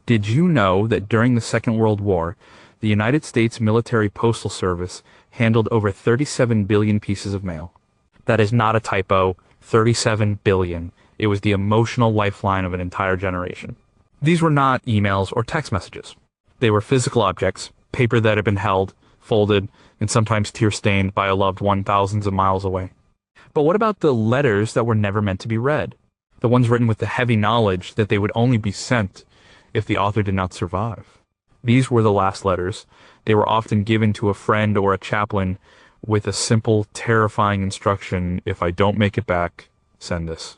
Did you know that during the Second World War, the United States Military Postal Service handled over 37 billion pieces of mail? That is not a typo. 37 billion. It was the emotional lifeline of an entire generation. These were not emails or text messages. They were physical objects, paper that had been held, folded, and sometimes tear-stained by a loved one thousands of miles away. But what about the letters that were never meant to be read? The ones written with the heavy knowledge that they would only be sent if the author did not survive. These were the last letters. They were often given to a friend or a chaplain with a simple, terrifying instruction: if I don't make it back, send this.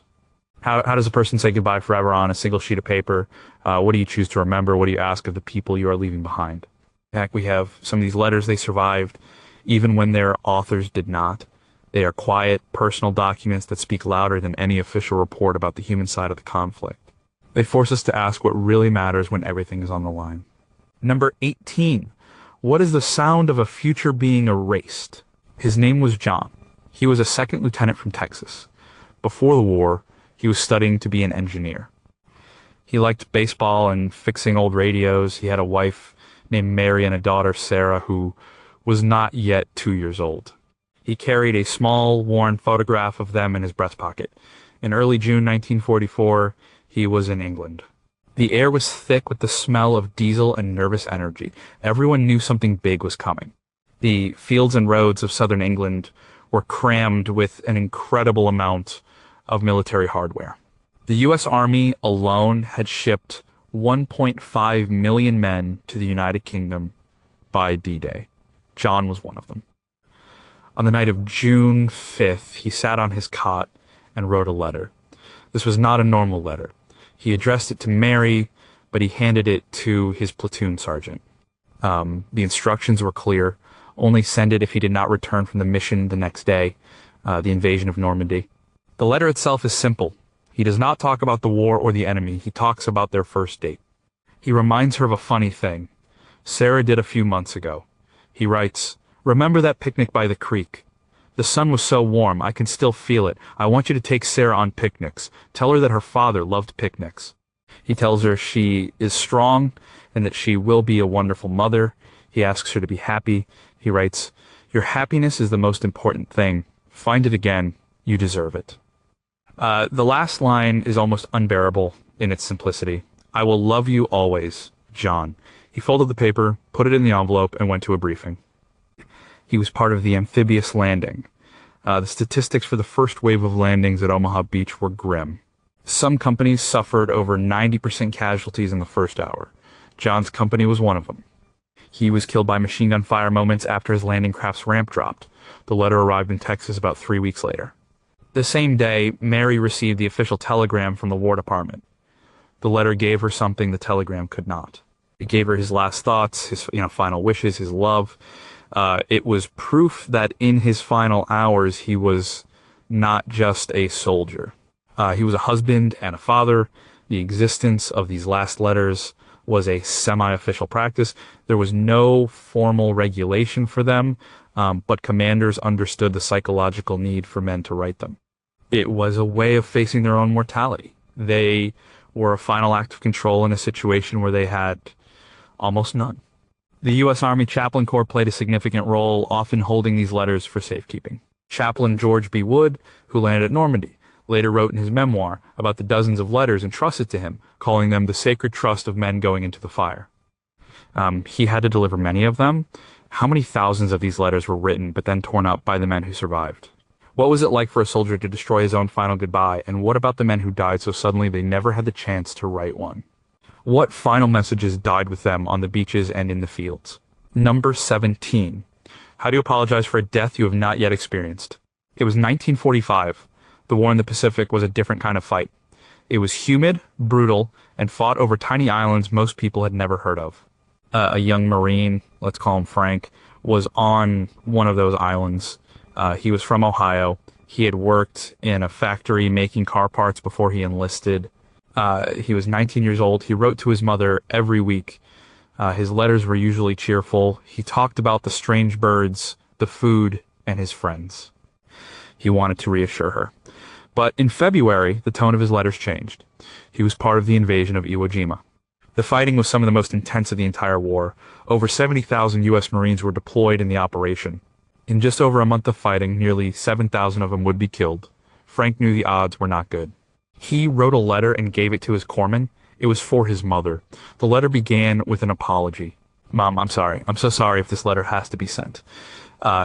How does a person say goodbye forever on a single sheet of paper? What do you choose to remember? What do you ask of the people you are leaving behind? In fact, we have some of these letters. They survived even when their authors did not. They are quiet, personal documents that speak louder than any official report about the human side of the conflict. They force us to ask what really matters when everything is on the line. Number 18. What is the sound of a future being erased? His name was John. He was a second lieutenant from Texas. Before the war, he was studying to be an engineer. He liked baseball and fixing old radios. He had a wife named Mary and a daughter, Sarah, who was not yet 2 years old. He carried a small, worn photograph of them in his breast pocket. In early June 1944, he was in England. The air was thick with the smell of diesel and nervous energy. Everyone knew something big was coming. The fields and roads of southern England were crammed with an incredible amount of military hardware. The U.S. Army alone had shipped 1.5 million men to the United Kingdom by D-Day. John was one of them. On the night of June 5th, he sat on his cot and wrote a letter. This was not a normal letter. He addressed it to Mary, but he handed it to his platoon sergeant. The instructions were clear. Only send it if he did not return from the mission the next day, the invasion of Normandy. The letter itself is simple. He does not talk about the war or the enemy. He talks about their first date. He reminds her of a funny thing Sarah did a few months ago. He writes, "Remember that picnic by the creek? The sun was so warm, I can still feel it. I want you to take Sarah on picnics. Tell her that her father loved picnics." He tells her she is strong and that she will be a wonderful mother. He asks her to be happy. He writes, "Your happiness is the most important thing. Find it again. You deserve it." The last line is almost unbearable in its simplicity. "I will love you always, John." He folded the paper, put it in the envelope, and went to a briefing. He was part of the amphibious landing. The statistics for the first wave of landings at Omaha Beach were grim. Some companies suffered over 90% casualties in the first hour. John's company was one of them. He was killed by machine gun fire moments after his landing craft's ramp dropped. The letter arrived in Texas about 3 weeks later. The same day, Mary received the official telegram from the War Department. The letter gave her something the telegram could not. It gave her his last thoughts, his final wishes, his love. It was proof that in his final hours, he was not just a soldier. He was a husband and a father. The existence of these last letters was a semi-official practice. There was no formal regulation for them, but commanders understood the psychological need for men to write them. It was a way of facing their own mortality. They were a final act of control in a situation where they had almost none. The U.S. Army Chaplain Corps played a significant role, often holding these letters for safekeeping. Chaplain George B. Wood, who landed at Normandy, later wrote in his memoir about the dozens of letters entrusted to him, calling them the sacred trust of men going into the fire. He had to deliver many of them. How many thousands of these letters were written but then torn up by the men who survived? What was it like for a soldier to destroy his own final goodbye, and what about the men who died so suddenly they never had the chance to write one? What final messages died with them on the beaches and in the fields? Number 17. How do you apologize for a death you have not yet experienced? It was 1945. The war in the Pacific was a different kind of fight. It was humid, brutal, and fought over tiny islands most people had never heard of. A young Marine, let's call him Frank, was on one of those islands. He was from Ohio. He had worked in a factory making car parts before he enlisted. He was 19 years old. He wrote to his mother every week. His letters were usually cheerful. He talked about the strange birds, the food, and his friends. He wanted to reassure her. But in February, the tone of his letters changed. He was part of the invasion of Iwo Jima. The fighting was some of the most intense of the entire war. Over 70,000 U.S. Marines were deployed in the operation. In just over a month of fighting, nearly 7,000 of them would be killed. Frank knew the odds were not good. He wrote a letter and gave it to his corpsman. It was for his mother. The letter began with an apology. Mom, I'm sorry. I'm so sorry if this letter has to be sent.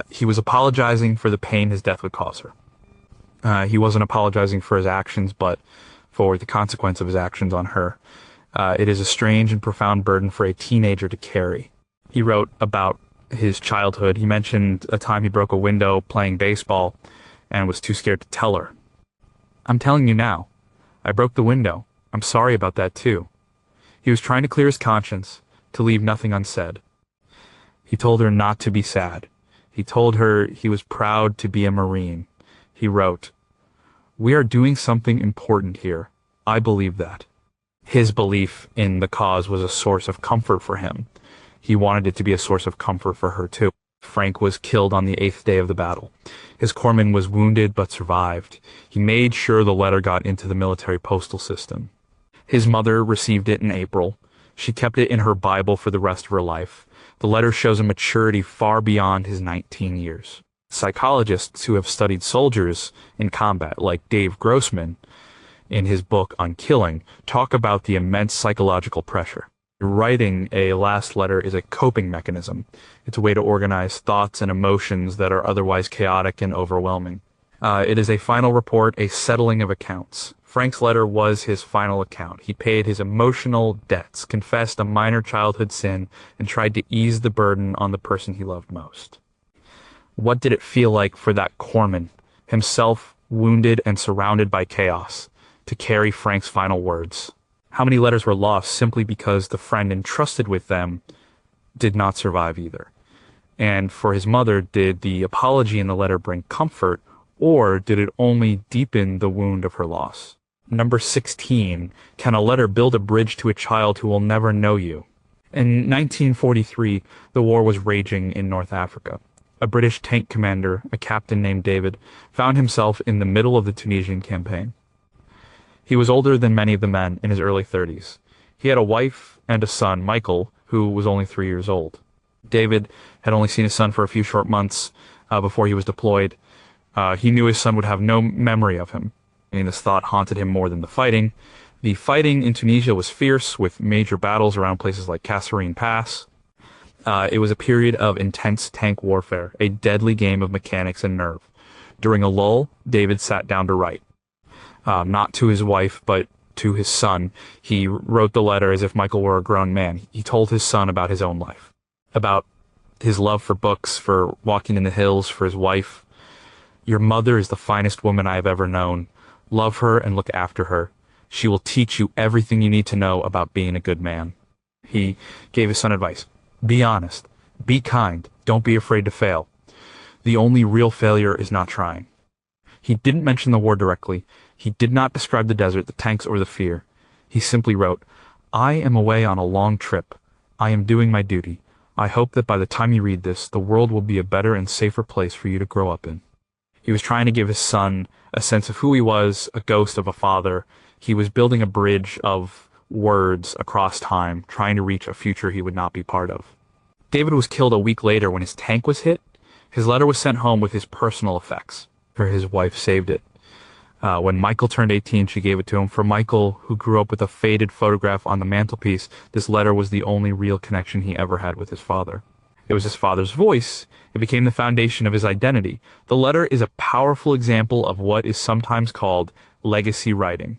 He was apologizing for the pain his death would cause her. He wasn't apologizing for his actions, but for the consequence of his actions on her. It is a strange and profound burden for a teenager to carry. He wrote about his childhood. He mentioned a time he broke a window playing baseball and was too scared to tell her. I'm telling you now. I broke the window. I'm sorry about that too. He was trying to clear his conscience, to leave nothing unsaid. He told her not to be sad. He told her he was proud to be a Marine. He wrote, "We are doing something important here. I believe that." His belief in the cause was a source of comfort for him. He wanted it to be a source of comfort for her too. Frank was killed on the 8th day of the battle. His corpsman was wounded but survived. He made sure the letter got into the military postal system. His mother received it in April. She kept it in her Bible for the rest of her life. The letter shows a maturity far beyond his 19 years. Psychologists who have studied soldiers in combat, like Dave Grossman, in his book on killing, talk about the immense psychological pressure. Writing a last letter is a coping mechanism. It's a way to organize thoughts and emotions that are otherwise chaotic and overwhelming. It is a final report, a settling of accounts. Frank's letter was his final account. He paid his emotional debts, confessed a minor childhood sin, and tried to ease the burden on the person he loved most. What did it feel like for that corpsman, himself wounded and surrounded by chaos, to carry Frank's final words? How many letters were lost simply because the friend entrusted with them did not survive either? And for his mother, did the apology in the letter bring comfort, or did it only deepen the wound of her loss? Number 16, can a letter build a bridge to a child who will never know you? In 1943, the war was raging in North Africa. A British tank commander, a captain named David, found himself in the middle of the Tunisian campaign. He was older than many of the men, in his early 30s. He had a wife and a son, Michael, who was only 3 years old. David had only seen his son for a few short months before he was deployed. He knew his son would have no memory of him, and this thought haunted him more than the fighting. The fighting in Tunisia was fierce, with major battles around places like Kasserine Pass. It was a period of intense tank warfare, a deadly game of mechanics and nerve. During a lull, David sat down to write. Not to his wife, but to his son. He wrote the letter as if Michael were a grown man. He told his son about his own life, about his love for books, for walking in the hills, for his wife. Your mother is the finest woman I have ever known. Love her and look after her. She will teach you everything you need to know about being a good man. He gave his son advice. Be honest. Be kind. Don't be afraid to fail. The only real failure is not trying. He didn't mention the war directly. He did not describe the desert, the tanks, or the fear. He simply wrote, I am away on a long trip. I am doing my duty. I hope that by the time you read this, the world will be a better and safer place for you to grow up in. He was trying to give his son a sense of who he was, a ghost of a father. He was building a bridge of words across time, trying to reach a future he would not be part of. David was killed a week later when his tank was hit. His letter was sent home with his personal effects, for his wife saved it. When Michael turned 18, she gave it to him. For Michael, who grew up with a faded photograph on the mantelpiece, this letter was the only real connection he ever had with his father. It was his father's voice. It became the foundation of his identity. The letter is a powerful example of what is sometimes called legacy writing.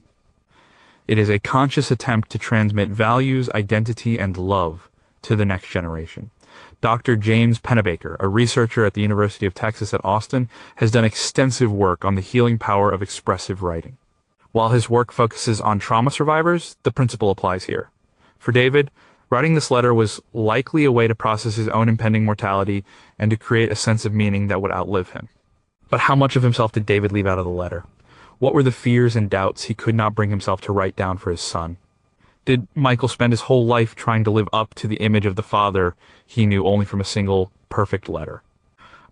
It is a conscious attempt to transmit values, identity, and love to the next generation. Dr. James Pennebaker, a researcher at the University of Texas at Austin, has done extensive work on the healing power of expressive writing. While his work focuses on trauma survivors, the principle applies here. For David, writing this letter was likely a way to process his own impending mortality and to create a sense of meaning that would outlive him. But how much of himself did David leave out of the letter? What were the fears and doubts he could not bring himself to write down for his son? Did Michael spend his whole life trying to live up to the image of the father he knew only from a single perfect letter?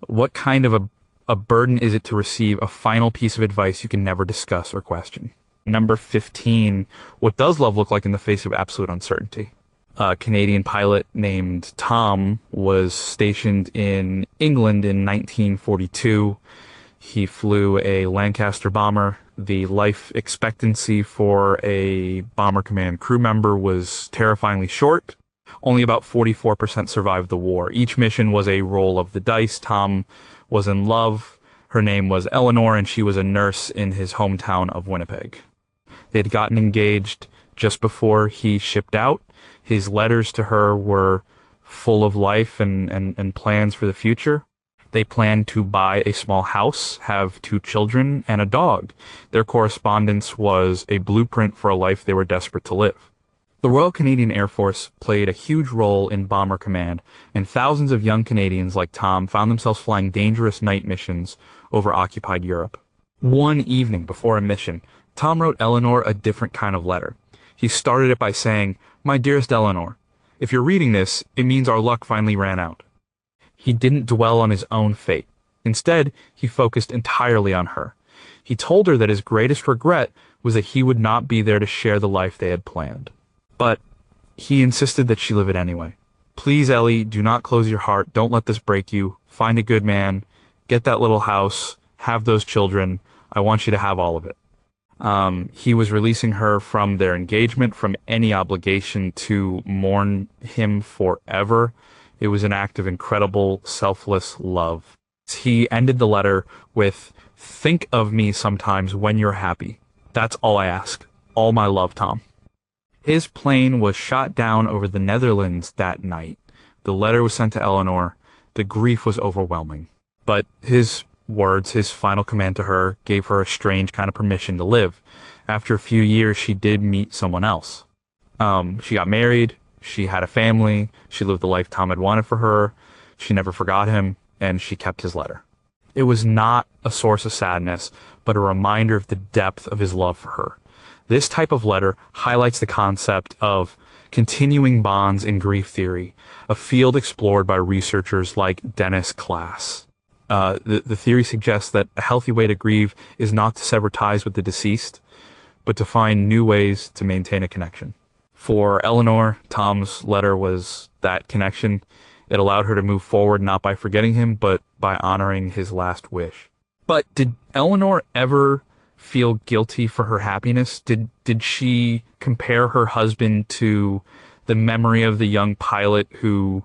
What kind of a burden is it to receive a final piece of advice you can never discuss or question? Number 15. What does love look like in the face of absolute uncertainty? A Canadian pilot named Tom was stationed in England in 1942. He flew a Lancaster bomber. The life expectancy for a bomber command crew member was terrifyingly short. Only about 44% survived the war. Each mission was a roll of the dice. Tom was in love. Her name was Eleanor, and she was a nurse in his hometown of Winnipeg. They had gotten engaged just before he shipped out. His letters to her were full of life and plans for the future. They planned to buy a small house, have 2 children, and a dog. Their correspondence was a blueprint for a life they were desperate to live. The Royal Canadian Air Force played a huge role in bomber command, and thousands of young Canadians like Tom found themselves flying dangerous night missions over occupied Europe. One evening before a mission, Tom wrote Eleanor a different kind of letter. He started it by saying, "My dearest Eleanor, if you're reading this, it means our luck finally ran out." He didn't dwell on his own fate. Instead, he focused entirely on her. He told her that his greatest regret was that he would not be there to share the life they had planned. But he insisted that she live it anyway. "Please, Ellie, do not close your heart. Don't let this break you. Find a good man. Get that little house. Have those children. I want you to have all of it." He was releasing her from their engagement, from any obligation to mourn him forever. It was an act of incredible, selfless love. He ended the letter with, "Think of me sometimes when you're happy. That's all I ask. All my love, Tom." His plane was shot down over the Netherlands that night. The letter was sent to Eleanor. The grief was overwhelming. But his words, his final command to her, gave her a strange kind of permission to live. After a few years, she did meet someone else. She got married. She had a family. She lived the life Tom had wanted for her. She never forgot him, and she kept his letter. It was not a source of sadness, but a reminder of the depth of his love for her. This type of letter highlights the concept of continuing bonds in grief theory, a field explored by researchers like Dennis Klass. The theory suggests that a healthy way to grieve is not to sever ties with the deceased, but to find new ways to maintain a connection. For Eleanor, Tom's letter was that connection. It allowed her to move forward not by forgetting him, but by honoring his last wish. But did Eleanor ever feel guilty for her happiness? Did she compare her husband to the memory of the young pilot who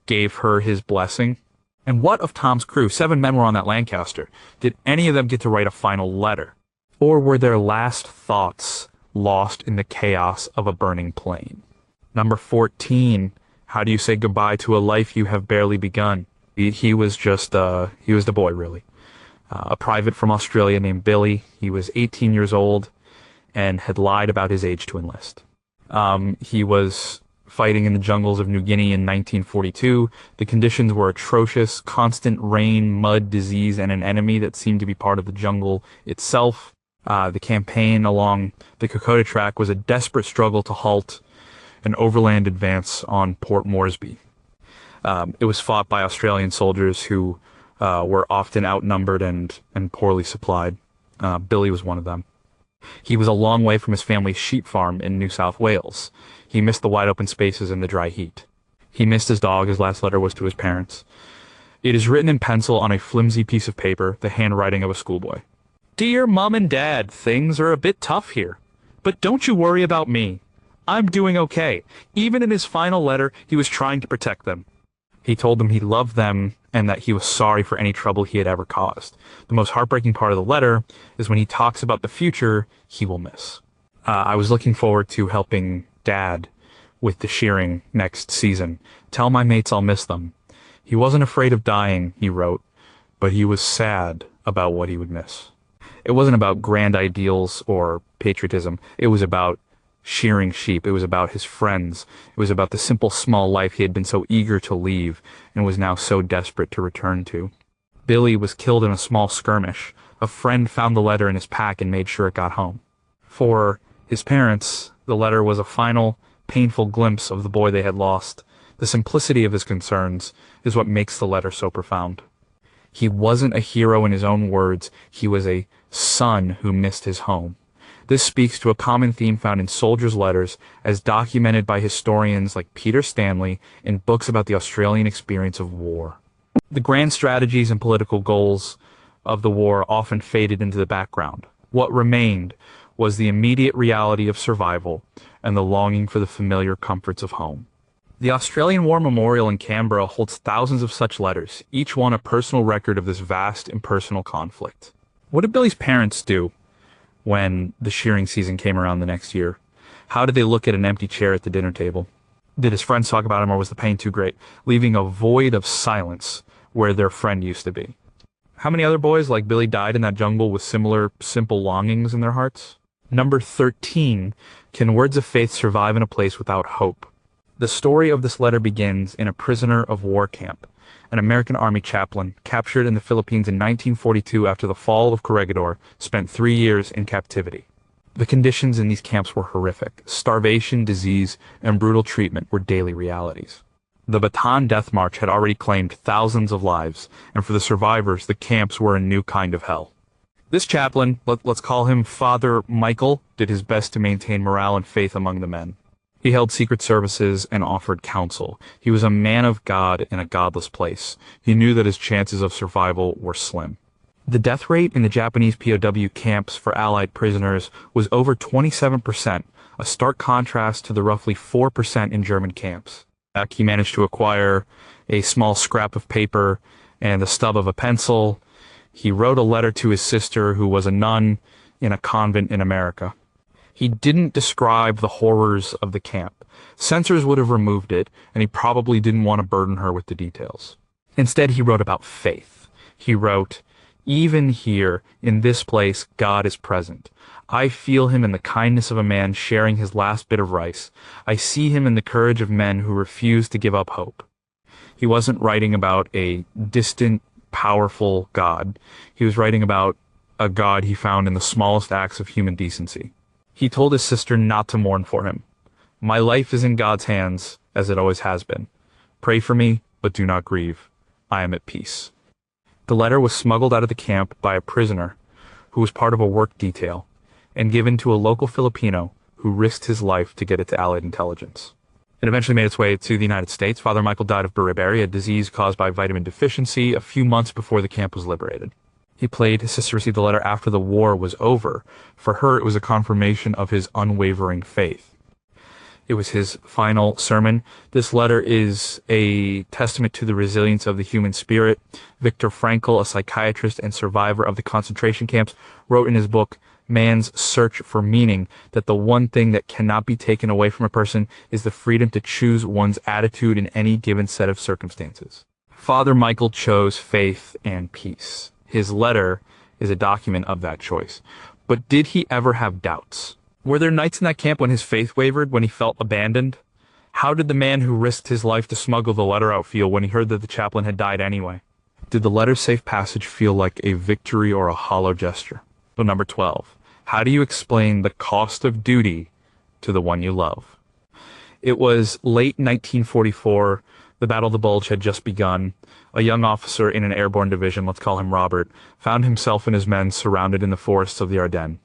gave her his blessing? And what of Tom's crew? 7 men were on that Lancaster. Did any of them get to write a final letter? Or were their last thoughts lost in the chaos of a burning plane? Number 14. How do you say goodbye to a life you have barely begun? He was the boy, really. A private from Australia named Billy. He was 18 years old and had lied about his age to enlist. He was fighting in the jungles of New Guinea in 1942. The conditions were atrocious: constant rain, mud, disease, and an enemy that seemed to be part of the jungle itself. The campaign along the Kokoda Track was a desperate struggle to halt an overland advance on Port Moresby. It was fought by Australian soldiers who were often outnumbered and poorly supplied. Billy was one of them. He was a long way from his family's sheep farm in New South Wales. He missed the wide open spaces and the dry heat. He missed his dog. His last letter was to his parents. It is written in pencil on a flimsy piece of paper, the handwriting of a schoolboy. "Dear Mom and Dad, things are a bit tough here. But don't you worry about me. I'm doing okay." Even in his final letter, he was trying to protect them. He told them he loved them and that he was sorry for any trouble he had ever caused. The most heartbreaking part of the letter is when he talks about the future he will miss. "I was looking forward to helping Dad with the shearing next season. Tell my mates I'll miss them. He wasn't afraid of dying," he wrote, "but he was sad about what he would miss." It wasn't about grand ideals or patriotism. It was about shearing sheep. It was about his friends. It was about the simple, small life he had been so eager to leave and was now so desperate to return to. Billy was killed in a small skirmish. A friend found the letter in his pack and made sure it got home. For his parents, the letter was a final, painful glimpse of the boy they had lost. The simplicity of his concerns is what makes the letter so profound. He wasn't a hero in his own words. He was a son who missed his home. This speaks to a common theme found in soldiers' letters, as documented by historians like Peter Stanley in books about the Australian experience of war. The grand strategies and political goals of the war often faded into the background. What remained was the immediate reality of survival and the longing for the familiar comforts of home. The Australian War Memorial in Canberra holds thousands of such letters, each one a personal record of this vast impersonal conflict. What did Billy's parents do when the shearing season came around the next year? How did they look at an empty chair at the dinner table? Did his friends talk about him, or was the pain too great, leaving a void of silence where their friend used to be? How many other boys like Billy died in that jungle with similar simple longings in their hearts? Number 13, can words of faith survive in a place without hope? The story of this letter begins in a prisoner of war camp, an American Army chaplain captured in the Philippines in 1942 after the fall of Corregidor, spent 3 years in captivity. The conditions in these camps were horrific. Starvation, disease, and brutal treatment were daily realities. The Bataan Death March had already claimed thousands of lives, and for the survivors, the camps were a new kind of hell. This chaplain, let's call him Father Michael, did his best to maintain morale and faith among the men. He held secret services and offered counsel. He was a man of God in a godless place. He knew that his chances of survival were slim. The death rate in the Japanese POW camps for Allied prisoners was over 27%, a stark contrast to the roughly 4% in German camps. He managed to acquire a small scrap of paper and the stub of a pencil. He wrote a letter to his sister, who was a nun in a convent in America. He didn't describe the horrors of the camp. Censors would have removed it, and he probably didn't want to burden her with the details. Instead, he wrote about faith. He wrote, "Even here, in this place, God is present. I feel him in the kindness of a man sharing his last bit of rice. I see him in the courage of men who refuse to give up hope." He wasn't writing about a distant, powerful God. He was writing about a God he found in the smallest acts of human decency. He told his sister not to mourn for him. "My life is in God's hands, as it always has been. Pray for me, but do not grieve. I am at peace." The letter was smuggled out of the camp by a prisoner who was part of a work detail and given to a local Filipino who risked his life to get it to Allied intelligence. It eventually made its way to the United States. Father Michael died of beriberi, a disease caused by vitamin deficiency, a few months before the camp was liberated. His sister received the letter after the war was over. For her, it was a confirmation of his unwavering faith. It was his final sermon. This letter is a testament to the resilience of the human spirit. Viktor Frankl, a psychiatrist and survivor of the concentration camps, wrote in his book, Man's Search for Meaning, that the one thing that cannot be taken away from a person is the freedom to choose one's attitude in any given set of circumstances. Father Michael chose faith and peace. His letter is a document of that choice. But did he ever have doubts? Were there nights in that camp when his faith wavered, when he felt abandoned? How did the man who risked his life to smuggle the letter out feel when he heard that the chaplain had died anyway? Did the letter's safe passage feel like a victory or a hollow gesture? So number 12, how do you explain the cost of duty to the one you love? It was late 1944. The Battle of the Bulge had just begun. A young officer in an airborne division, let's call him Robert, found himself and his men surrounded in the forests of the Ardennes.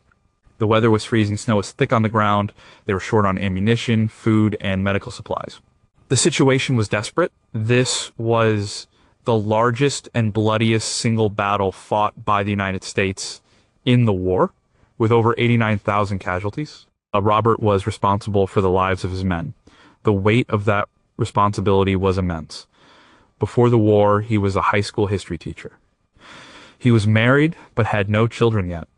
The weather was freezing, snow was thick on the ground, they were short on ammunition, food, and medical supplies. The situation was desperate. This was the largest and bloodiest single battle fought by the United States in the war, with over 89,000 casualties. Robert was responsible for the lives of his men. The weight of that responsibility was immense. Before the war, he was a high school history teacher. He was married, but had no children yet.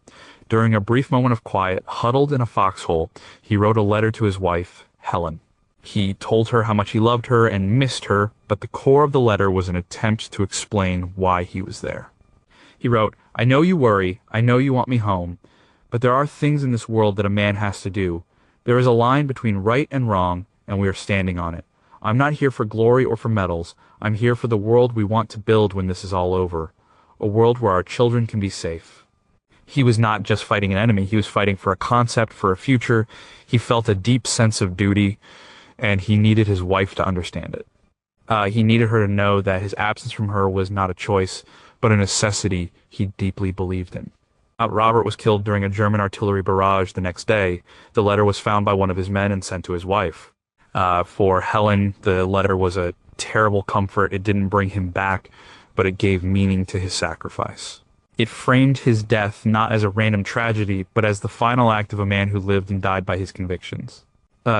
During a brief moment of quiet, huddled in a foxhole, he wrote a letter to his wife, Helen. He told her how much he loved her and missed her, but the core of the letter was an attempt to explain why he was there. He wrote, "I know you worry, I know you want me home, but there are things in this world that a man has to do. There is a line between right and wrong, and we are standing on it. I'm not here for glory or for medals. I'm here for the world we want to build when this is all over. A world where our children can be safe." He was not just fighting an enemy, he was fighting for a concept, for a future. He felt a deep sense of duty, and he needed his wife to understand it. He needed her to know that his absence from her was not a choice, but a necessity he deeply believed in. Robert was killed during a German artillery barrage the next day. The letter was found by one of his men and sent to his wife. For Helen, the letter was a terrible comfort. It didn't bring him back, but it gave meaning to his sacrifice. It framed his death not as a random tragedy, but as the final act of a man who lived and died by his convictions.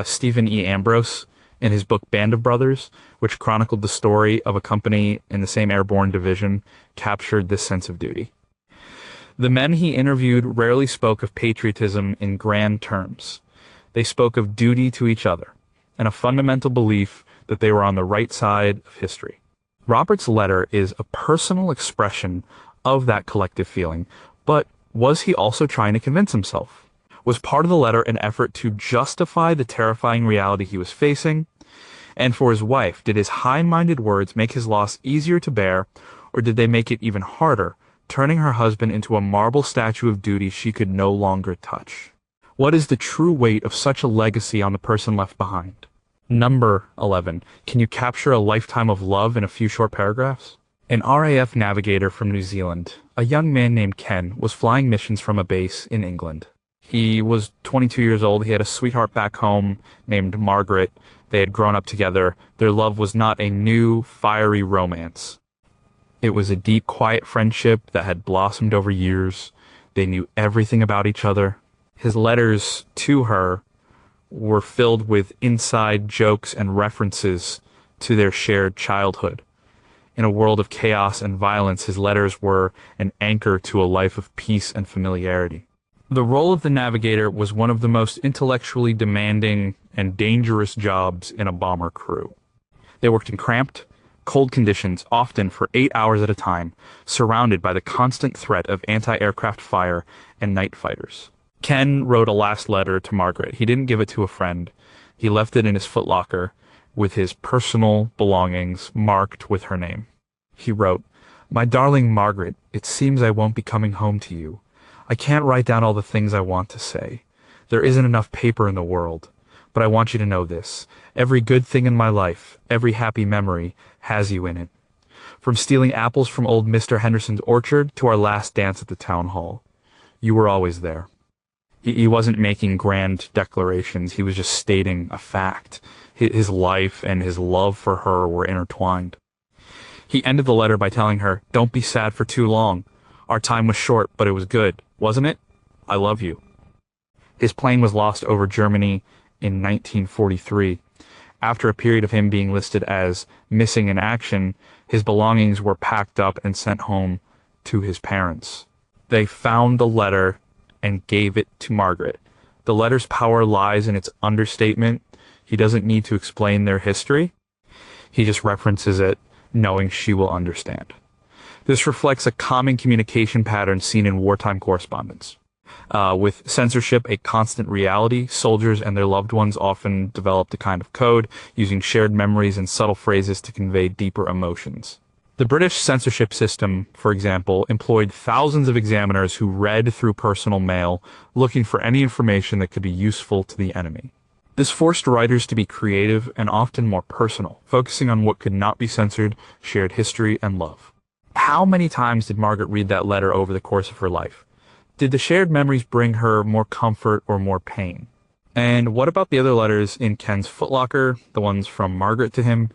Stephen E. Ambrose, in his book Band of Brothers, which chronicled the story of a company in the same airborne division, captured this sense of duty. The men he interviewed rarely spoke of patriotism in grand terms. They spoke of duty to each other, and a fundamental belief that they were on the right side of history. Robert's letter is a personal expression of that collective feeling, but was he also trying to convince himself? Was part of the letter an effort to justify the terrifying reality he was facing? And for his wife, did his high-minded words make his loss easier to bear, or did they make it even harder, turning her husband into a marble statue of duty she could no longer touch? What is the true weight of such a legacy on the person left behind? Number 11. Can you capture a lifetime of love in a few short paragraphs? An RAF navigator from New Zealand, a young man named Ken, was flying missions from a base in England. He was 22 years old. He had a sweetheart back home named Margaret. They had grown up together. Their love was not a new, fiery romance. It was a deep, quiet friendship that had blossomed over years. They knew everything about each other. His letters to her were filled with inside jokes and references to their shared childhood. In a world of chaos and violence, his letters were an anchor to a life of peace and familiarity. The role of the navigator was one of the most intellectually demanding and dangerous jobs in a bomber crew. They worked in cramped, cold conditions, often for 8 hours at a time, surrounded by the constant threat of anti-aircraft fire and night fighters. Ken wrote a last letter to Margaret. He didn't give it to a friend. He left it in his footlocker with his personal belongings marked with her name. He wrote, "My darling Margaret, it seems I won't be coming home to you. I can't write down all the things I want to say. There isn't enough paper in the world. But I want you to know this. Every good thing in my life, every happy memory, has you in it. From stealing apples from old Mr. Henderson's orchard to our last dance at the town hall. You were always there." He wasn't making grand declarations. He was just stating a fact. His life and his love for her were intertwined. He ended the letter by telling her, "Don't be sad for too long. Our time was short, but it was good, wasn't it? I love you." His plane was lost over Germany in 1943. After a period of him being listed as missing in action, his belongings were packed up and sent home to his parents. They found the letter and gave it to Margaret. The letter's power lies in its understatement. He doesn't need to explain their history. He just references it, knowing she will understand. This reflects a common communication pattern seen in wartime correspondence. With censorship a constant reality, soldiers and their loved ones often developed a kind of code, using shared memories and subtle phrases to convey deeper emotions. The British censorship system, for example, employed thousands of examiners who read through personal mail, looking for any information that could be useful to the enemy. This forced writers to be creative and often more personal, focusing on what could not be censored, shared history, and love. How many times did Margaret read that letter over the course of her life? Did the shared memories bring her more comfort or more pain? And what about the other letters in Ken's footlocker, the ones from Margaret to him?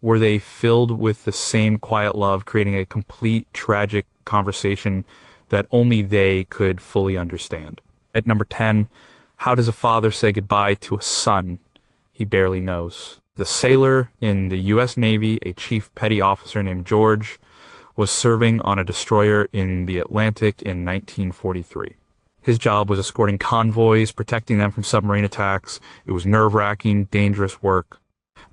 Were they filled with the same quiet love, creating a complete, tragic conversation that only they could fully understand? At number 10, how does a father say goodbye to a son he barely knows? The sailor in the U.S. Navy, a chief petty officer named George, was serving on a destroyer in the Atlantic in 1943. His job was escorting convoys, protecting them from submarine attacks. It was nerve-wracking, dangerous work.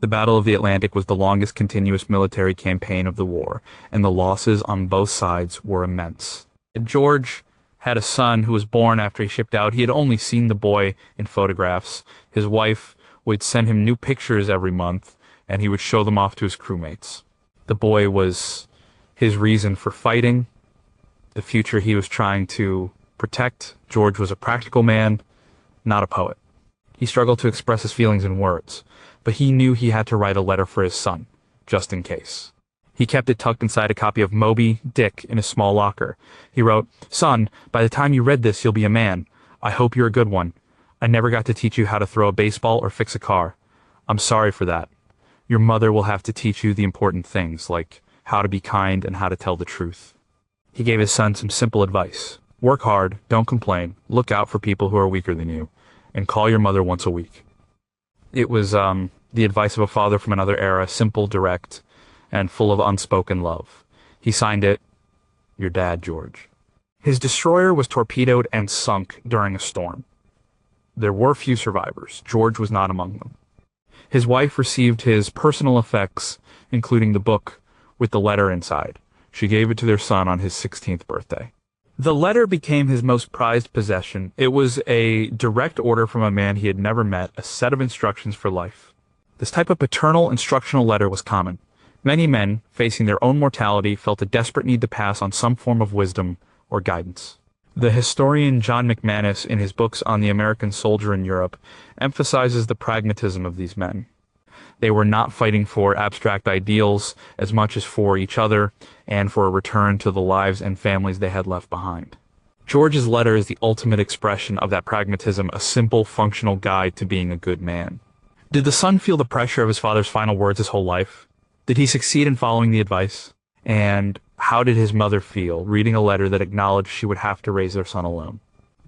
The Battle of the Atlantic was the longest continuous military campaign of the war, and the losses on both sides were immense. George had a son who was born after he shipped out. He had only seen the boy in photographs. His wife would send him new pictures every month, and he would show them off to his crewmates. The boy was his reason for fighting, the future he was trying to protect. George was a practical man, not a poet. He struggled to express his feelings in words, but he knew he had to write a letter for his son, just in case. He kept it tucked inside a copy of Moby Dick in his small locker. He wrote, "Son, by the time you read this, you'll be a man. I hope you're a good one. I never got to teach you how to throw a baseball or fix a car. I'm sorry for that. Your mother will have to teach you the important things, like how to be kind and how to tell the truth." He gave his son some simple advice. Work hard, don't complain, look out for people who are weaker than you, and call your mother once a week. It was the advice of a father from another era, simple, direct, and full of unspoken love. He signed it, "Your dad, George." His destroyer was torpedoed and sunk during a storm. There were few survivors. George was not among them. His wife received his personal effects, including the book, with the letter inside. She gave it to their son on his 16th birthday. The letter became his most prized possession. It was a direct order from a man he had never met, a set of instructions for life. This type of paternal instructional letter was common. Many men, facing their own mortality, felt a desperate need to pass on some form of wisdom or guidance. The historian John McManus, in his books on the American soldier in Europe, emphasizes the pragmatism of these men. They were not fighting for abstract ideals as much as for each other and for a return to the lives and families they had left behind. George's letter is the ultimate expression of that pragmatism, a simple, functional guide to being a good man. Did the son feel the pressure of his father's final words his whole life? Did he succeed in following the advice? And how did his mother feel reading a letter that acknowledged she would have to raise their son alone?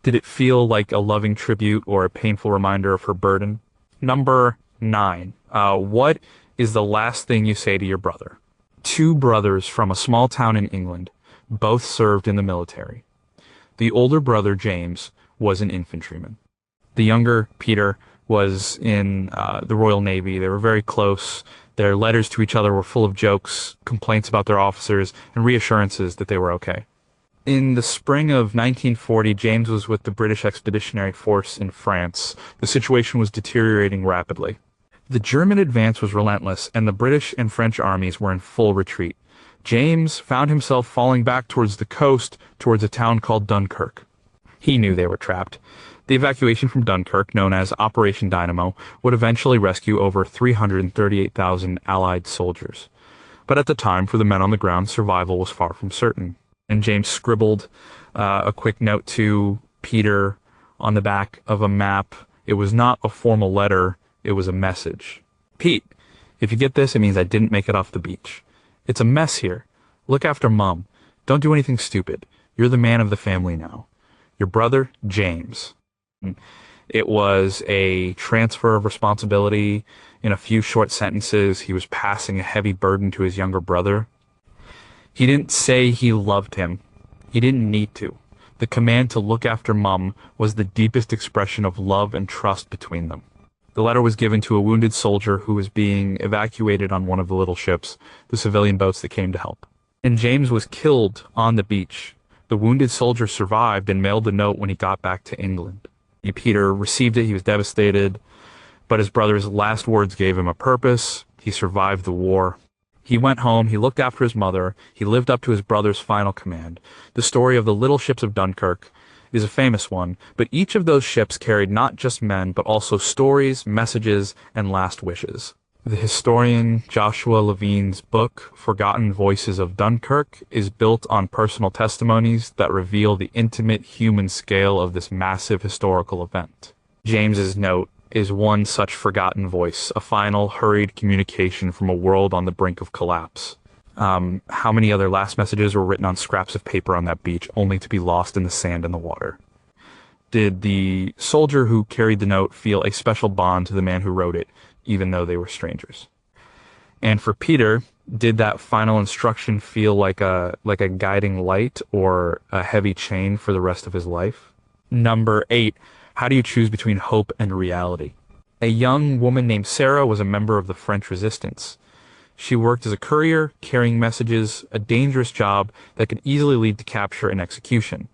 Did it feel like a loving tribute or a painful reminder of her burden? Number 9. What is the last thing you say to your brother? 2 brothers from a small town in England, both served in the military. The older brother, James, was an infantryman. The younger, Peter, was in the Royal Navy. They were very close. Their letters to each other were full of jokes, complaints about their officers, and reassurances that they were okay. In the spring of 1940, James was with the British Expeditionary Force in France. The situation was deteriorating rapidly. The German advance was relentless, and the British and French armies were in full retreat. James found himself falling back towards the coast, towards a town called Dunkirk. He knew they were trapped. The evacuation from Dunkirk, known as Operation Dynamo, would eventually rescue over 338,000 Allied soldiers. But at the time, for the men on the ground, survival was far from certain. And James scribbled a quick note to Peter on the back of a map. It was not a formal letter, it was a message. "Pete, if you get this, it means I didn't make it off the beach. It's a mess here. Look after Mom. Don't do anything stupid. You're the man of the family now. Your brother, James." It was a transfer of responsibility. In a few short sentences, he was passing a heavy burden to his younger brother. He didn't say he loved him. He didn't need to. The command to look after Mum was the deepest expression of love and trust between them. The letter was given to a wounded soldier who was being evacuated on one of the little ships, the civilian boats that came to help. And James was killed on the beach. The wounded soldier survived and mailed the note when he got back to England. Peter received it. He was devastated, but his brother's last words gave him a purpose. He survived the war. He went home. He looked after his mother. He lived up to his brother's final command. The story of the little ships of Dunkirk is a famous one, but each of those ships carried not just men, but also stories, messages, and last wishes. The historian Joshua Levine's book, Forgotten Voices of Dunkirk, is built on personal testimonies that reveal the intimate human scale of this massive historical event. James's note is one such forgotten voice, a final, hurried communication from a world on the brink of collapse. How many other last messages were written on scraps of paper on that beach, only to be lost in the sand and the water? Did the soldier who carried the note feel a special bond to the man who wrote it, even though they were strangers? And for Peter, did that final instruction feel like a guiding light or a heavy chain for the rest of his life? Number 8, how do you choose between hope and reality? A young woman named Sarah was a member of the French resistance. She worked as a courier, carrying messages, a dangerous job that could easily lead to capture and execution.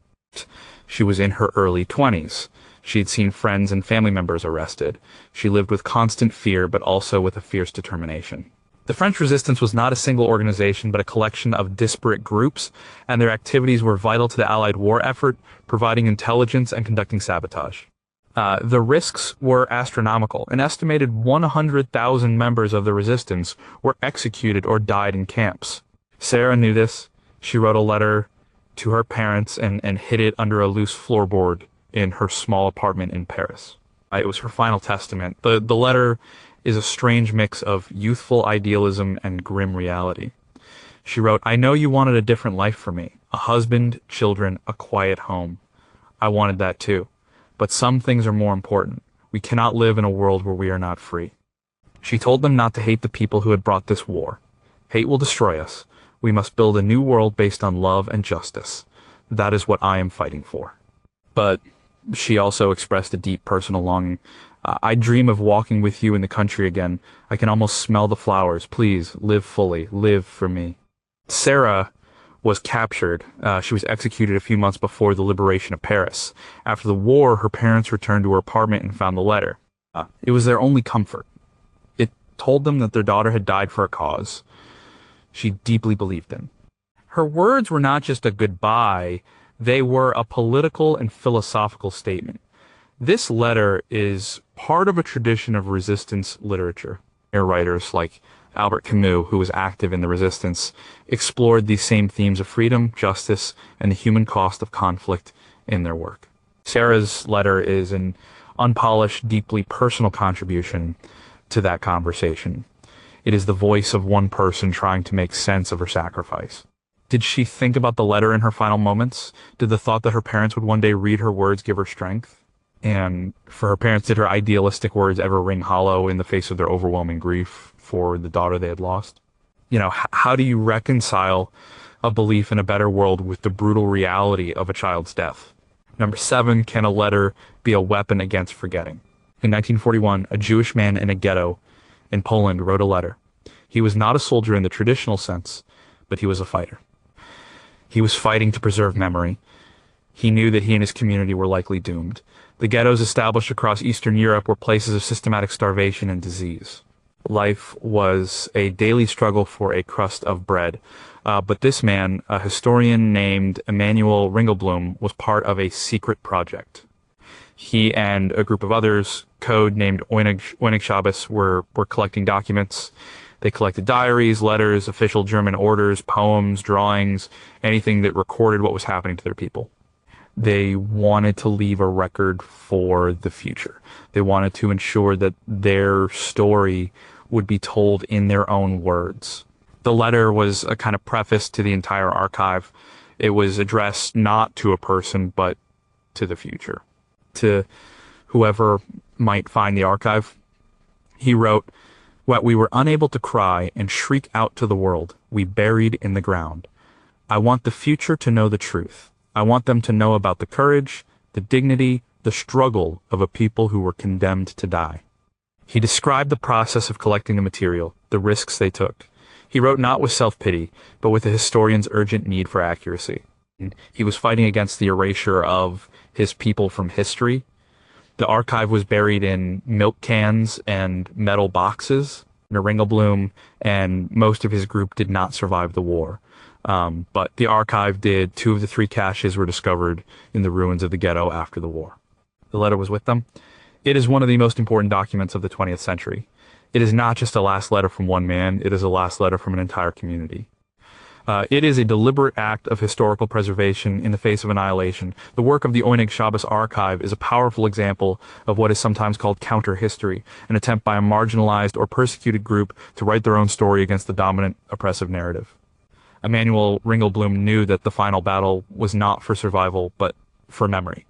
She was in her early 20s. She had seen friends and family members arrested. She lived with constant fear, but also with a fierce determination. The French resistance was not a single organization, but a collection of disparate groups, and their activities were vital to the Allied war effort, providing intelligence and conducting sabotage. The risks were astronomical. An estimated 100,000 members of the resistance were executed or died in camps. Sarah knew this. She wrote a letter to her parents and hid it under a loose floorboard in her small apartment in Paris. It was her final testament. The letter is a strange mix of youthful idealism and grim reality. She wrote, "I know you wanted a different life for me. A husband, children, a quiet home. I wanted that too. But some things are more important. We cannot live in a world where we are not free." She told them not to hate the people who had brought this war. "Hate will destroy us. We must build a new world based on love and justice. That is what I am fighting for." But she also expressed a deep personal longing. "I dream of walking with you in the country again. I can almost smell the flowers. Please, live fully. Live for me." Sarah was captured. She was executed a few months before the liberation of Paris. After the war, her parents returned to her apartment and found the letter. It was their only comfort. It told them that their daughter had died for a cause she deeply believed in. Her words were not just a goodbye, they were a political and philosophical statement. This letter is part of a tradition of resistance literature. Writers like Albert Camus, who was active in the resistance, explored these same themes of freedom, justice, and the human cost of conflict in their work. Sarah's letter is an unpolished, deeply personal contribution to that conversation. It is the voice of one person trying to make sense of her sacrifice. Did she think about the letter in her final moments? Did the thought that her parents would one day read her words give her strength? And for her parents, did her idealistic words ever ring hollow in the face of their overwhelming grief for the daughter they had lost? How do you reconcile a belief in a better world with the brutal reality of a child's death? Number 7, can a letter be a weapon against forgetting? In 1941, a Jewish man in a ghetto in Poland wrote a letter. He was not a soldier in the traditional sense, but he was a fighter. He was fighting to preserve memory. He knew that he and his community were likely doomed. The ghettos established across Eastern Europe were places of systematic starvation and disease. Life was a daily struggle for a crust of bread. But this man, a historian named Emanuel Ringelblum, was part of a secret project. He and a group of others, code-named Oenig Shabbos, were collecting documents. They collected diaries, letters, official German orders, poems, drawings, anything that recorded what was happening to their people. They wanted to leave a record for the future. They wanted to ensure that their story would be told in their own words. The letter was a kind of preface to the entire archive. It was addressed not to a person, but to the future, to whoever might find the archive. He wrote, "What we were unable to cry and shriek out to the world, we buried in the ground. I want the future to know the truth. I want them to know about the courage, the dignity, the struggle of a people who were condemned to die." He described the process of collecting the material, the risks they took. He wrote not with self-pity, but with a historian's urgent need for accuracy. He was fighting against the erasure of his people from history. The archive was buried in milk cans and metal boxes. Ringelblum and most of his group did not survive the war. But the archive did. 2 of the 3 caches were discovered in the ruins of the ghetto after the war. The letter was with them. It is one of the most important documents of the 20th century. It is not just a last letter from one man, it is a last letter from an entire community. It is a deliberate act of historical preservation in the face of annihilation. The work of the Oenig Shabbos archive is a powerful example of what is sometimes called counter-history, an attempt by a marginalized or persecuted group to write their own story against the dominant oppressive narrative. Emanuel Ringelblum knew that the final battle was not for survival, but for memory.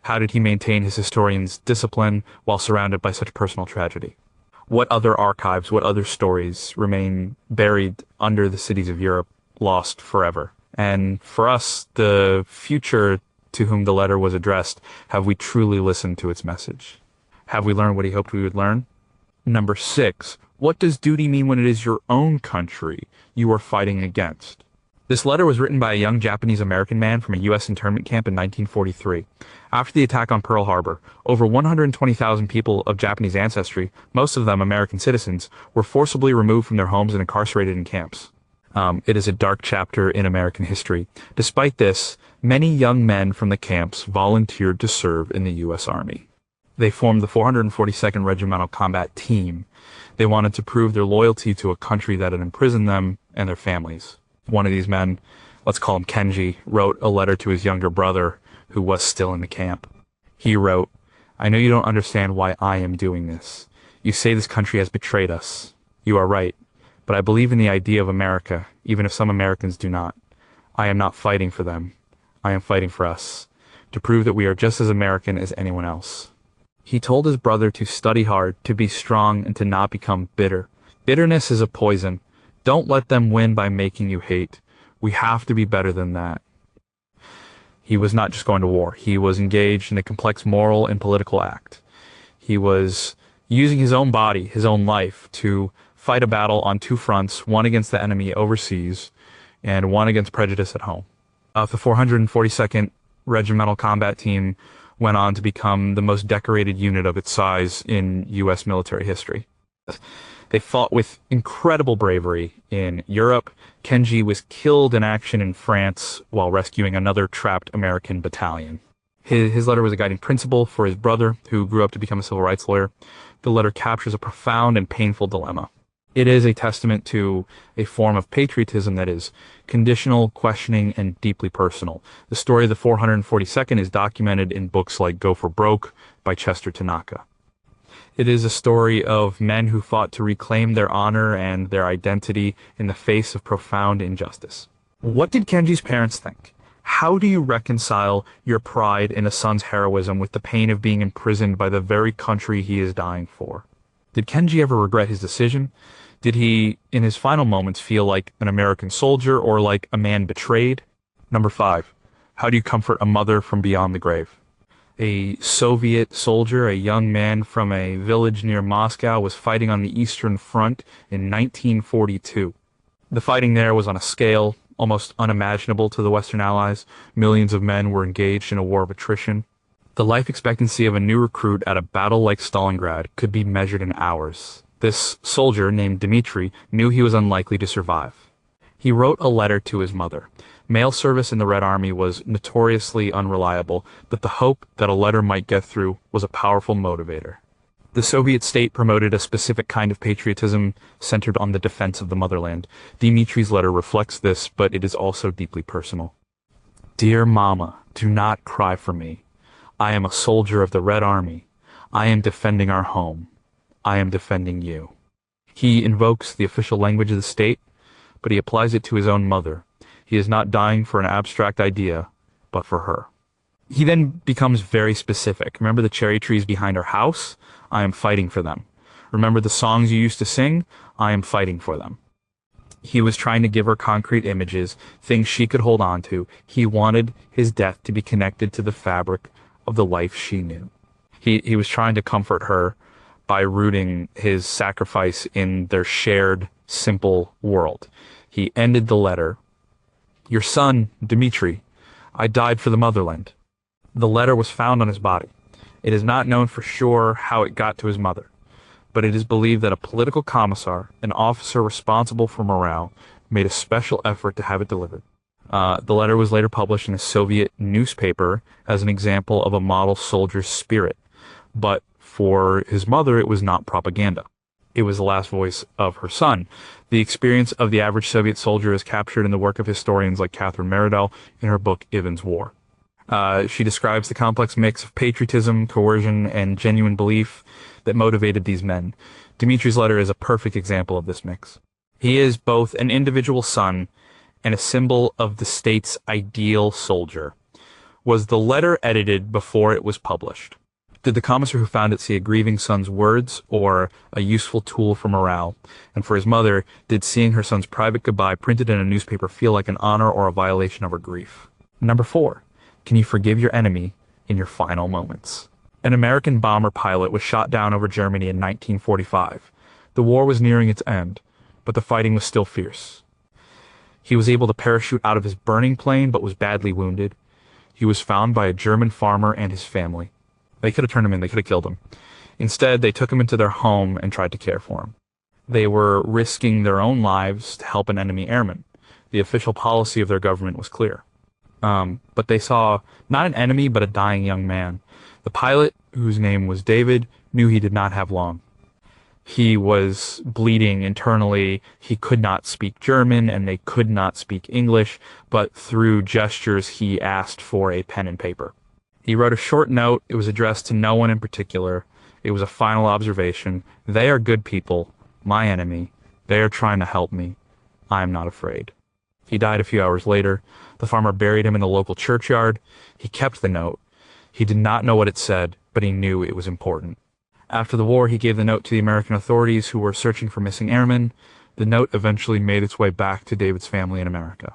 How did he maintain his historian's discipline while surrounded by such personal tragedy? What other archives, what other stories remain buried under the cities of Europe, lost forever? And for us, the future to whom the letter was addressed, have we truly listened to its message? Have we learned what he hoped we would learn? Number 6, what does duty mean when it is your own country you are fighting against? This letter was written by a young Japanese-American man from a U.S. internment camp in 1943. After the attack on Pearl Harbor, over 120,000 people of Japanese ancestry, most of them American citizens, were forcibly removed from their homes and incarcerated in camps. It is a dark chapter in American history. Despite this, many young men from the camps volunteered to serve in the U.S. Army. They formed the 442nd Regimental Combat Team. They wanted to prove their loyalty to a country that had imprisoned them and their families. One of these men, let's call him Kenji, wrote a letter to his younger brother who was still in the camp. He wrote, "I know you don't understand why I am doing this. You say this country has betrayed us. You are right, but I believe in the idea of America, even if some Americans do not. I am not fighting for them. I am fighting for us, to prove that we are just as American as anyone else." He told his brother to study hard, to be strong, and to not become bitter. Bitterness is a poison. Don't let them win by making you hate. We have to be better than that. He was not just going to war. He was engaged in a complex moral and political act. He was using his own body, his own life, to fight a battle on two fronts, one against the enemy overseas and one against prejudice at home. The 442nd Regimental Combat Team went on to become the most decorated unit of its size in U.S. military history. They fought with incredible bravery in Europe. Kenji was killed in action in France while rescuing another trapped American battalion. His letter was a guiding principle for his brother, who grew up to become a civil rights lawyer. The letter captures a profound and painful dilemma. It is a testament to a form of patriotism that is conditional, questioning, and deeply personal. The story of the 442nd is documented in books like Go for Broke by Chester Tanaka. It is a story of men who fought to reclaim their honor and their identity in the face of profound injustice. What did Kenji's parents think? How do you reconcile your pride in a son's heroism with the pain of being imprisoned by the very country he is dying for? Did Kenji ever regret his decision? Did he, in his final moments, feel like an American soldier or like a man betrayed? Number 5. How do you comfort a mother from beyond the grave? A Soviet soldier, a young man from a village near Moscow, was fighting on the Eastern Front in 1942. The fighting there was on a scale almost unimaginable to the Western Allies. Millions of men were engaged in a war of attrition. The life expectancy of a new recruit at a battle like Stalingrad could be measured in hours. This soldier, named Dmitri, knew he was unlikely to survive. He wrote a letter to his mother. Mail service in the Red Army was notoriously unreliable, but the hope that a letter might get through was a powerful motivator. The Soviet state promoted a specific kind of patriotism centered on the defense of the motherland. Dmitri's letter reflects this, but it is also deeply personal. "Dear Mama, do not cry for me. I am a soldier of the Red Army. I am defending our home. I am defending you." He invokes the official language of the state, but he applies it to his own mother. He is not dying for an abstract idea, but for her. He then becomes very specific. "Remember the cherry trees behind our house? I am fighting for them. Remember the songs you used to sing? I am fighting for them." He was trying to give her concrete images, things she could hold on to. He wanted his death to be connected to the fabric of the life she knew. He was trying to comfort her by rooting his sacrifice in their shared, simple world. He ended the letter, "Your son, Dmitri, I died for the motherland." The letter was found on his body. It is not known for sure how it got to his mother, but it is believed that a political commissar, an officer responsible for morale, made a special effort to have it delivered. The letter was later published in a Soviet newspaper as an example of a model soldier's spirit, but for his mother it was not propaganda. It was the last voice of her son. The experience of the average Soviet soldier is captured in the work of historians like Catherine Meredell in her book Ivan's War. She describes the complex mix of patriotism, coercion, and genuine belief that motivated these men. Dmitri's letter is a perfect example of this mix. He is both an individual son and a symbol of the state's ideal soldier. Was the letter edited before it was published? Did the commissar who found it see a grieving son's words or a useful tool for morale? And for his mother, did seeing her son's private goodbye printed in a newspaper feel like an honor or a violation of her grief? Number 4. Can you forgive your enemy in your final moments? An American bomber pilot was shot down over Germany in 1945. The war was nearing its end, but the fighting was still fierce. He was able to parachute out of his burning plane, but was badly wounded. He was found by a German farmer and his family. They could have turned him in, they could have killed him. Instead, they took him into their home and tried to care for him. They were risking their own lives to help an enemy airman. The official policy of their government was clear. But they saw not an enemy, but a dying young man. The pilot, whose name was David, knew he did not have long. He was bleeding internally. He could not speak German and they could not speak English, but through gestures he asked for a pen and paper. He wrote a short note. It was addressed to no one in particular. It was a final observation. They are good people, my enemy. They are trying to help me. I am not afraid. He died a few hours later. The farmer buried him in the local churchyard. He kept the note. He did not know what it said, but he knew it was important. After the war, he gave the note to the American authorities who were searching for missing airmen. The note eventually made its way back to David's family in America.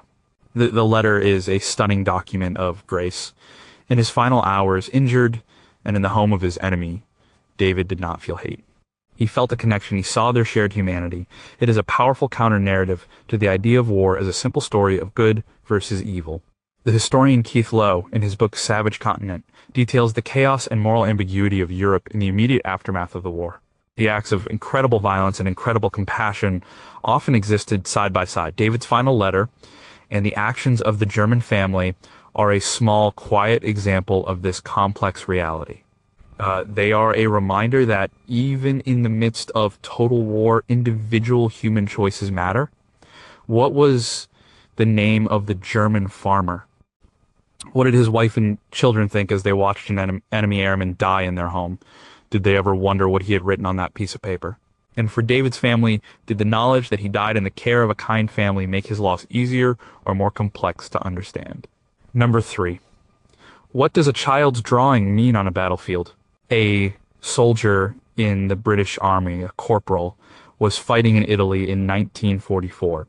The letter is a stunning document of grace. In his final hours, injured and in the home of his enemy, David did not feel hate. He felt a connection. He saw their shared humanity. It is a powerful counter-narrative to the idea of war as a simple story of good versus evil. The historian Keith Lowe, in his book Savage Continent, details the chaos and moral ambiguity of Europe in the immediate aftermath of the war. The acts of incredible violence and incredible compassion often existed side by side. David's final letter and the actions of the German family are a small, quiet example of this complex reality. They are a reminder that even in the midst of total war, individual human choices matter. What was the name of the German farmer? What did his wife and children think as they watched an enemy airman die in their home? Did they ever wonder what he had written on that piece of paper? And for David's family, did the knowledge that he died in the care of a kind family make his loss easier or more complex to understand? Number 3. What does a child's drawing mean on a battlefield? A soldier in the British Army, a corporal, was fighting in Italy in 1944.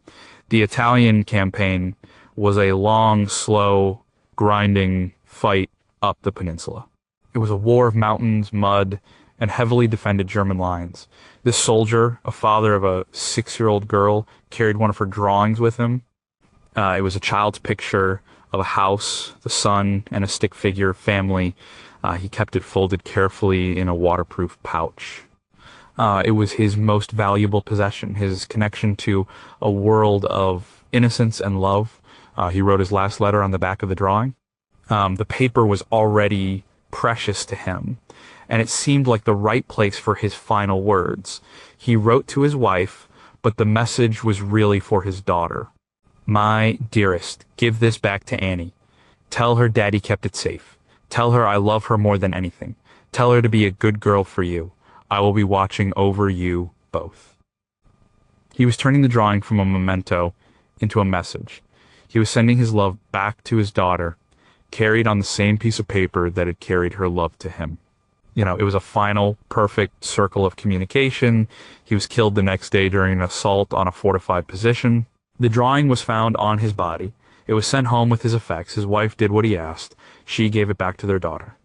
The Italian campaign was a long, slow, grinding fight up the peninsula. It was a war of mountains, mud, and heavily defended German lines. This soldier, a father of a 6-year-old girl, carried one of her drawings with him. It was a child's picture of a house, the sun, and a stick figure family. He kept it folded carefully in a waterproof pouch. It was his most valuable possession, his connection to a world of innocence and love. He wrote his last letter on the back of the drawing. The paper was already precious to him, and it seemed like the right place for his final words. He wrote to his wife, but the message was really for his daughter. My dearest, give this back to Annie. Tell her Daddy kept it safe. Tell her I love her more than anything. Tell her to be a good girl for you. I will be watching over you both. He was turning the drawing from a memento into a message. He was sending his love back to his daughter, carried on the same piece of paper that had carried her love to him. It was a final, perfect circle of communication. He was killed the next day during an assault on a fortified position. The drawing was found on his body. It was sent home with his effects. His wife did what he asked. She gave it back to their daughter.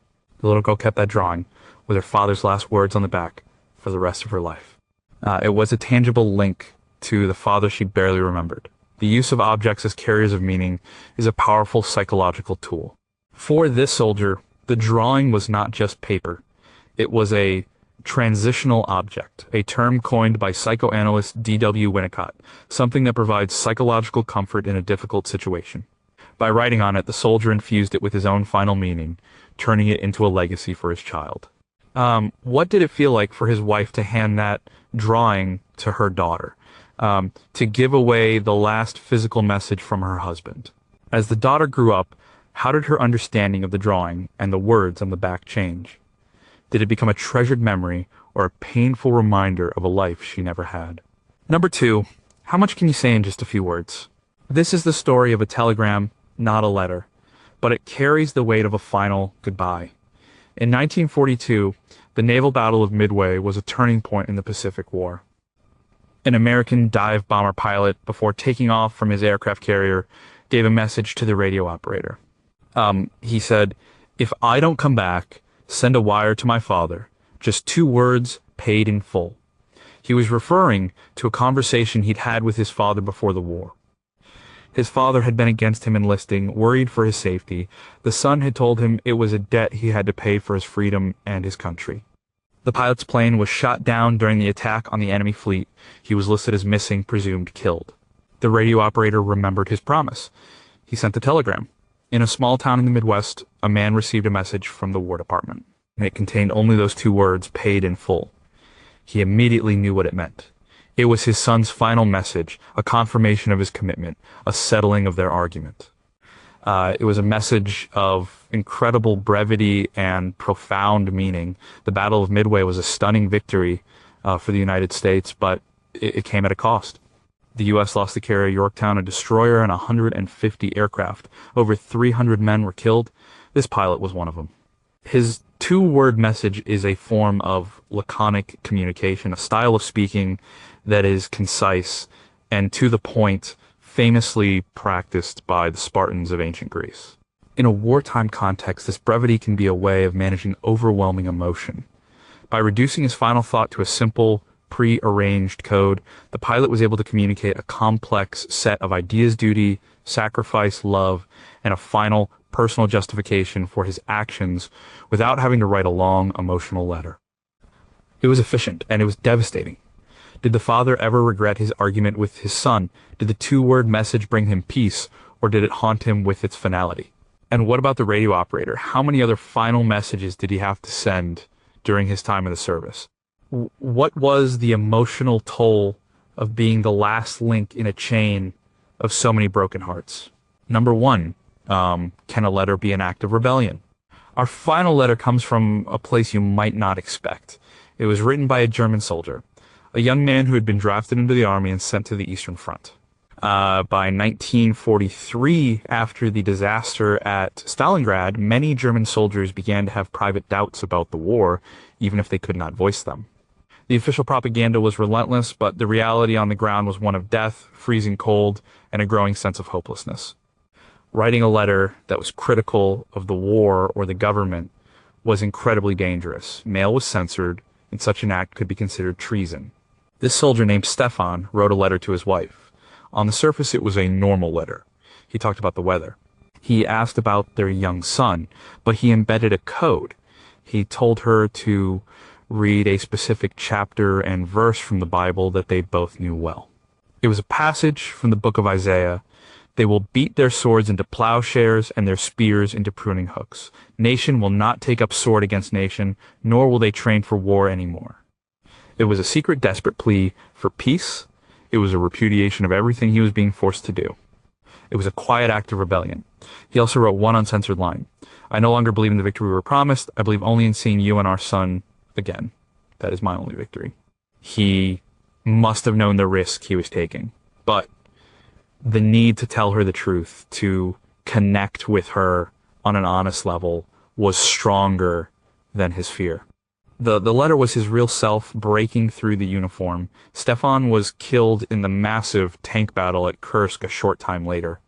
The little girl kept that drawing with her father's last words on the back for the rest of her life. It was a tangible link to the father she barely remembered. The use of objects as carriers of meaning is a powerful psychological tool. For this soldier, the drawing was not just paper. It was a transitional object, a term coined by psychoanalyst D.W. Winnicott, something that provides psychological comfort in a difficult situation. By writing on it, the soldier infused it with his own final meaning, turning it into a legacy for his child. What did it feel like for his wife to hand that drawing to her daughter? To give away the last physical message from her husband. As the daughter grew up, how did her understanding of the drawing and the words on the back change? Did it become a treasured memory or a painful reminder of a life she never had? Number 2, how much can you say in just a few words? This is the story of a telegram, not a letter, but it carries the weight of a final goodbye. In 1942, the naval battle of Midway was a turning point in the Pacific War. An American dive bomber pilot, before taking off from his aircraft carrier, gave a message to the radio operator. He said, "If I don't come back, send a wire to my father. Just 2 words, paid in full." He was referring to a conversation he'd had with his father before the war. His father had been against him enlisting, worried for his safety. The son had told him it was a debt he had to pay for his freedom and his country. The pilot's plane was shot down during the attack on the enemy fleet. He was listed as missing, presumed killed. The radio operator remembered his promise. He sent a telegram. In a small town in the Midwest, a man received a message from the War Department. It contained only those 2 words, paid in full. He immediately knew what it meant. It was his son's final message, a confirmation of his commitment, a settling of their argument. It was a message of incredible brevity and profound meaning. The Battle of Midway was a stunning victory for the United States, but it came at a cost. The U.S. lost the carrier Yorktown, a destroyer, and 150 aircraft. Over 300 men were killed. This pilot was one of them. His two-word message is a form of laconic communication, a style of speaking that is concise and to the point, famously practiced by the Spartans of ancient Greece. In a wartime context, this brevity can be a way of managing overwhelming emotion. By reducing his final thought to a simple, pre-arranged code, the pilot was able to communicate a complex set of ideas, duty, sacrifice, love, and a final personal justification for his actions without having to write a long, emotional letter. It was efficient, and it was devastating. Did the father ever regret his argument with his son? Did the two-word message bring him peace, or did it haunt him with its finality? And what about the radio operator? How many other final messages did he have to send during his time in the service? What was the emotional toll of being the last link in a chain of so many broken hearts? Number one, can a letter be an act of rebellion? Our final letter comes from a place you might not expect. It was written by a German soldier, a young man who had been drafted into the army and sent to the Eastern Front. By 1943, after the disaster at Stalingrad, many German soldiers began to have private doubts about the war, even if they could not voice them. The official propaganda was relentless, but the reality on the ground was one of death, freezing cold, and a growing sense of hopelessness. Writing a letter that was critical of the war or the government was incredibly dangerous. Mail was censored, and such an act could be considered treason. This soldier named Stefan wrote a letter to his wife. On the surface, it was a normal letter. He talked about the weather. He asked about their young son, but he embedded a code. He told her to read a specific chapter and verse from the Bible that they both knew well. It was a passage from the book of Isaiah. They will beat their swords into plowshares and their spears into pruning hooks. Nation will not take up sword against nation, nor will they train for war anymore. It was a secret, desperate plea for peace. It was a repudiation of everything he was being forced to do. It was a quiet act of rebellion. He also wrote one uncensored line. I no longer believe in the victory we were promised. I believe only in seeing you and our son again. That is my only victory. He must have known the risk he was taking, but the need to tell her the truth, to connect with her on an honest level, was stronger than his fear. The letter was his real self breaking through the uniform. Stefan was killed in the massive tank battle at Kursk a short time later.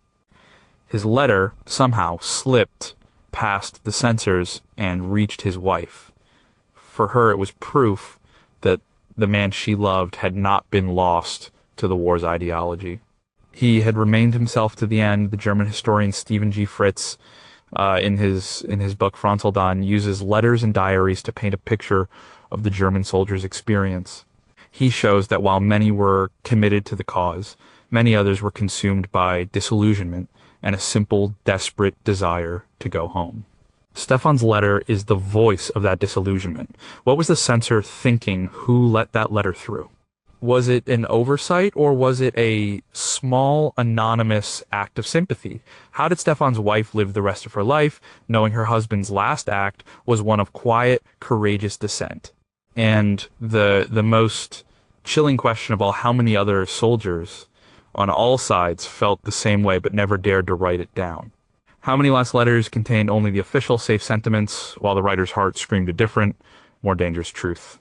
His letter somehow slipped past the censors and reached his wife. For her, it was proof that the man she loved had not been lost to the war's ideology. He had remained himself to the end. The German historian Stephen G. Fritz, in his book Frontaldan, uses letters and diaries to paint a picture of the German soldiers' experience. He shows that while many were committed to the cause, many others were consumed by disillusionment and a simple, desperate desire to go home. Stefan's letter is the voice of that disillusionment. What was the censor thinking who let that letter through? Was it an oversight, or was it a small, anonymous act of sympathy? How did Stefan's wife live the rest of her life, knowing her husband's last act was one of quiet, courageous dissent? And the most chilling question of all, how many other soldiers on all sides felt the same way but never dared to write it down? How many last letters contained only the official safe sentiments, while the writer's heart screamed a different, more dangerous truth?